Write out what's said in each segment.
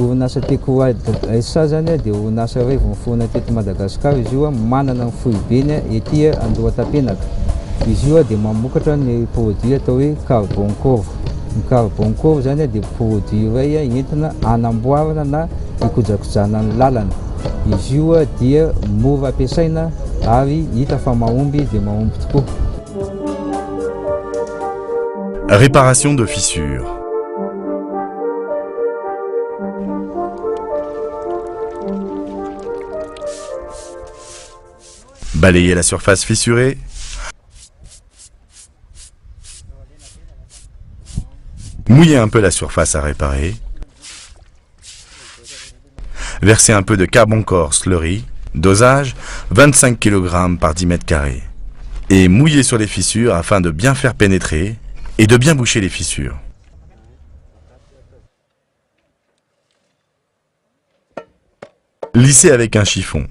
orinasa Tecoad SA zany dia orinasa iray vao mifoana teto Madagasikara. Izy io manana ny foibeny ety Andohatapenaka. Izy io dia mamokatra ny produit atao hoe Carboncore. Ny Carboncore zany dia produit iray entina anamboarana na ikojakojana ny lalana. Izy io dia mora ampiasaina ary hita fa mahomby dia mahomby tokoa. Réparation de fissures. Balayer la surface fissurée. Mouiller un peu la surface à réparer. Verser un peu de Carboncore slurry. Dosage 25 kg par 10 m². Et mouiller sur les fissures afin de bien faire pénétrer et de bien boucher les fissures. Lisser avec un chiffon.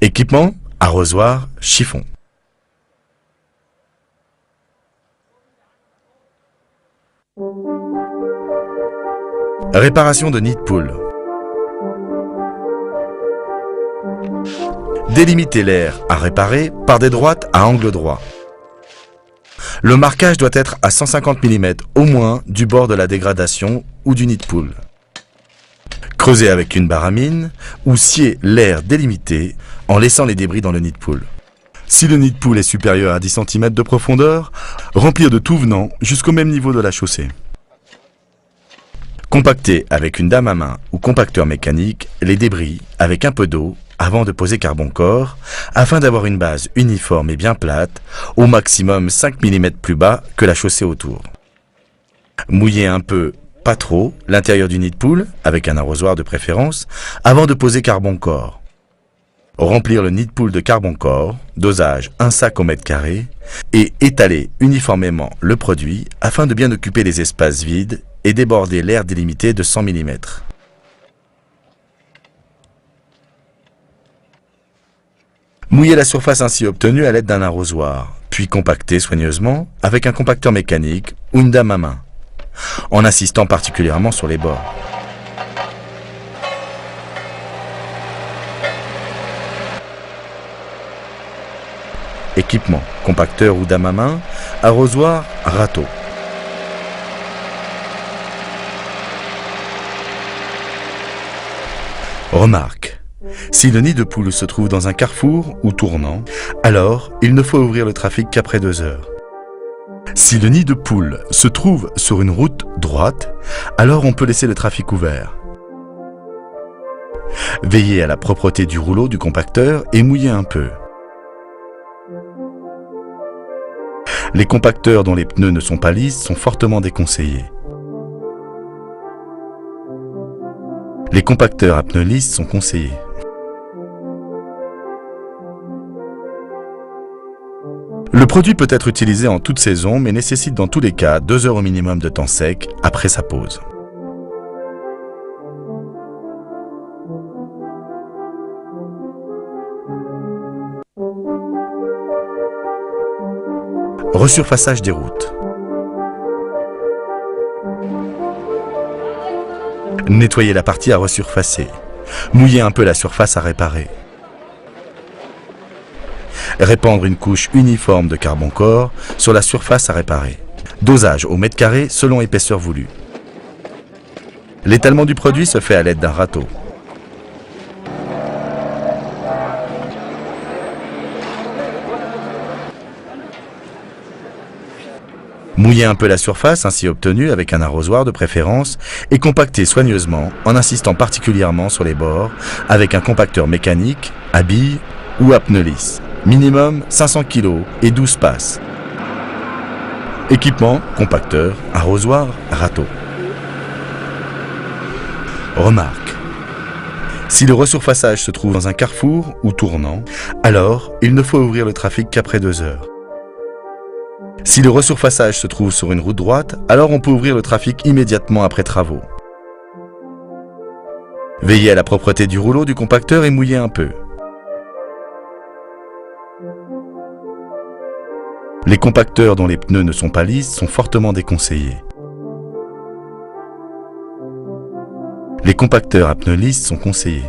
Équipement, arrosoir, chiffon. Réparation de nid de poule. Délimiter l'air à réparer par des droites à angle droit. Le marquage doit être à 150 mm au moins du bord de la dégradation ou du nid de poule. Creuser avec une baramine ou scier l'air délimité en laissant les débris dans le nid de poule. Si le nid de poule est supérieur à 10 cm de profondeur, remplir de tout venant jusqu'au même niveau de la chaussée. Compacter avec une dame à main ou compacteur mécanique les débris avec un peu d'eau avant de poser Carboncore, afin d'avoir une base uniforme et bien plate, au maximum 5 mm plus bas que la chaussée autour. Mouiller un peu, pas trop, l'intérieur du nid de poule, avec un arrosoir de préférence, avant de poser Carboncore. Remplir le nid de poule de Carboncore, dosage 1 sac au m², et étaler uniformément le produit afin de bien occuper les espaces vides et déborder l'air délimité de 100 mm. Mouiller la surface ainsi obtenue à l'aide d'un arrosoir, puis compacter soigneusement avec un compacteur mécanique ou une dame à main, en insistant particulièrement sur les bords. Équipement, compacteur ou dame à main, arrosoir, râteau. Remarque. Si le nid de poule se trouve dans un carrefour ou tournant, alors il ne faut ouvrir le trafic qu'après 2 heures. Si le nid de poule se trouve sur une route droite, alors on peut laisser le trafic ouvert. Veillez à la propreté du rouleau du compacteur et mouillez un peu. Les compacteurs dont les pneus ne sont pas lisses sont fortement déconseillés. Les compacteurs à pneus lisses sont conseillés. Le produit peut être utilisé en toute saison, mais nécessite dans tous les cas 2 heures au minimum de temps sec après sa pose. Resurfaçage des routes. Nettoyer la partie à resurfacer. Mouiller un peu la surface à réparer. Répandre une couche uniforme de Carboncore sur la surface à réparer. Dosage au m² selon l'épaisseur voulue. L'étalement du produit se fait à l'aide d'un râteau. Mouiller un peu la surface ainsi obtenue avec un arrosoir de préférence et compacter soigneusement en insistant particulièrement sur les bords avec un compacteur mécanique, à billes ou à pneus lisses. Minimum 500 kg et 12 passes. Équipement, compacteur, arrosoir, râteau. Remarque. Si le resurfaçage se trouve dans un carrefour ou tournant, alors il ne faut ouvrir le trafic qu'après 2 heures. Si le resurfaçage se trouve sur une route droite, alors on peut ouvrir le trafic immédiatement après travaux. Veillez à la propreté du rouleau du compacteur et mouillez un peu. Les compacteurs dont les pneus ne sont pas lisses sont fortement déconseillés. Les compacteurs à pneus lisses sont conseillés.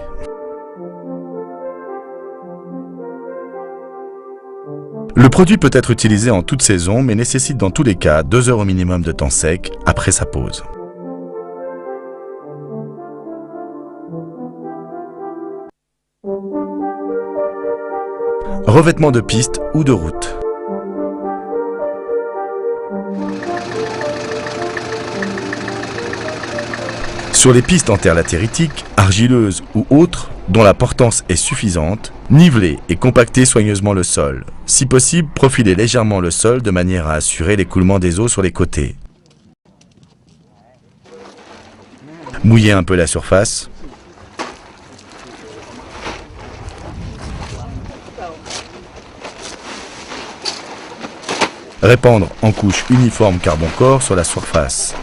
Le produit peut être utilisé en toute saison, mais nécessite dans tous les cas 2 heures au minimum de temps sec après sa pose. Revêtement de piste ou de route. Sur les pistes en terre latéritique, argileuses ou autres, dont la portance est suffisante, nivelez et compactez soigneusement le sol. Si possible, profilez légèrement le sol de manière à assurer l'écoulement des eaux sur les côtés. Mouillez un peu la surface. Répandre en couche uniforme carbone-corps sur la surface.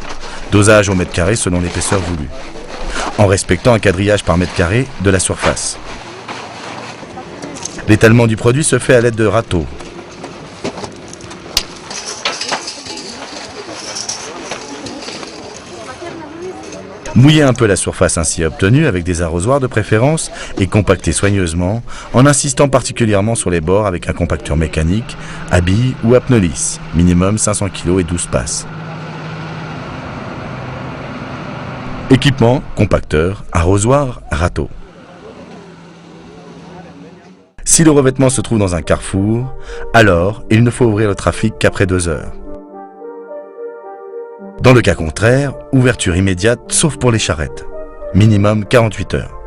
Dosage au mètre carré selon l'épaisseur voulue, en respectant un quadrillage par mètre carré de la surface. L'étalement du produit se fait à l'aide de râteaux. Mouillez un peu la surface ainsi obtenue avec des arrosoirs de préférence et compactez soigneusement en insistant particulièrement sur les bords avec un compacteur mécanique, à billes ou à pneus lisses, minimum 500 kg et 12 passes. Équipement, compacteur, arrosoir, râteau. Si le revêtement se trouve dans un carrefour, alors il ne faut ouvrir le trafic qu'après 2 heures. Dans le cas contraire, ouverture immédiate sauf pour les charrettes. Minimum 48 heures.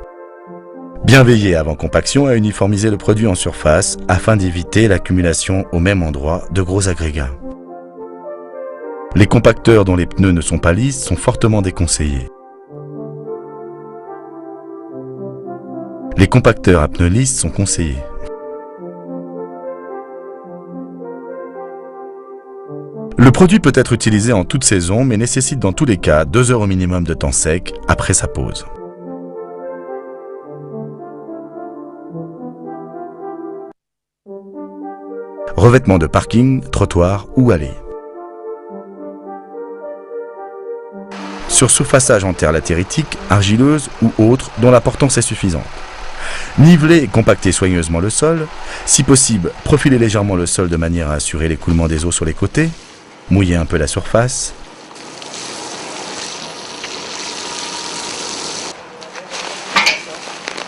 Bien veiller avant compaction à uniformiser le produit en surface afin d'éviter l'accumulation au même endroit de gros agrégats. Les compacteurs dont les pneus ne sont pas lisses sont fortement déconseillés. Les compacteurs à pneus lisses sont conseillés. Le produit peut être utilisé en toute saison, mais nécessite dans tous les cas 2 heures au minimum de temps sec après sa pose. Revêtement de parking, trottoir ou allée. Sur surfaçage en terre latéritique, argileuse ou autre dont la portance est suffisante. Nivelez et compactez soigneusement le sol. Si possible, profilez légèrement le sol de manière à assurer l'écoulement des eaux sur les côtés. Mouillez un peu la surface.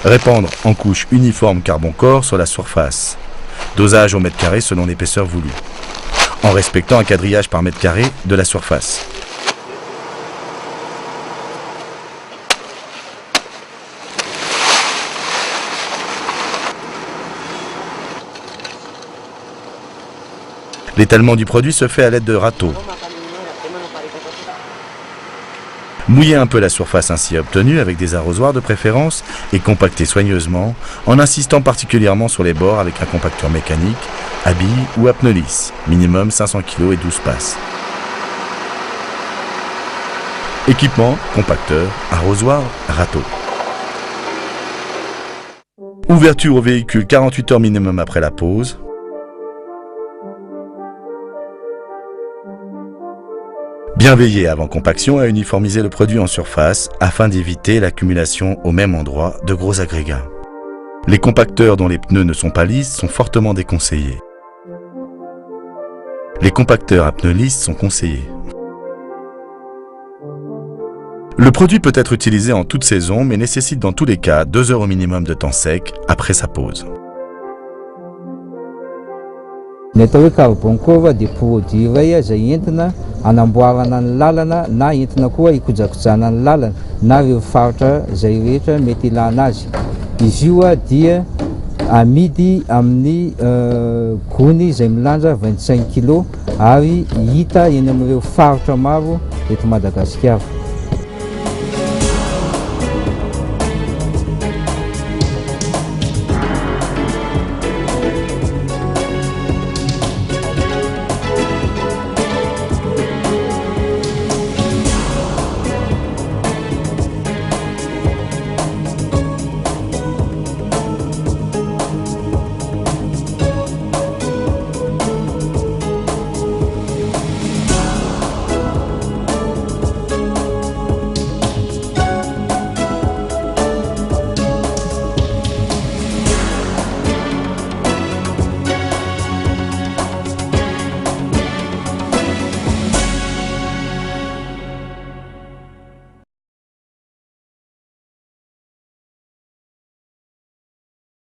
Répandre en couche uniforme carbone-corps sur la surface. Dosage au mètre carré selon l'épaisseur voulue, en respectant un quadrillage par mètre carré de la surface. L'étalement du produit se fait à l'aide de râteaux. Mouillez un peu la surface ainsi obtenue avec des arrosoirs de préférence et compactez soigneusement en insistant particulièrement sur les bords avec un compacteur mécanique, à billes ou à pneus lisses, minimum 500 kg et 12 passes. Équipement, compacteur, arrosoir, râteau. Ouverture au véhicule 48 heures minimum après la pose. Bien veiller avant compaction à uniformiser le produit en surface afin d'éviter l'accumulation au même endroit de gros agrégats. Les compacteurs dont les pneus ne sont pas lisses sont fortement déconseillés. Les compacteurs à pneus lisses sont conseillés. Le produit peut être utilisé en toute saison mais nécessite dans tous les cas 2 heures au minimum de temps sec après sa pose. Ny atao hoe carbone-corps dia produit iray izay entina hanamboarana ny lalana na entina koa hikojakojana ny lalana na ireo faritra izay rehetra mety ilana azy. Izy io dia amidy amin'ny gony izay milanja 25 kg ary hita eny amin'ireo faritra maro eto Madagasikara.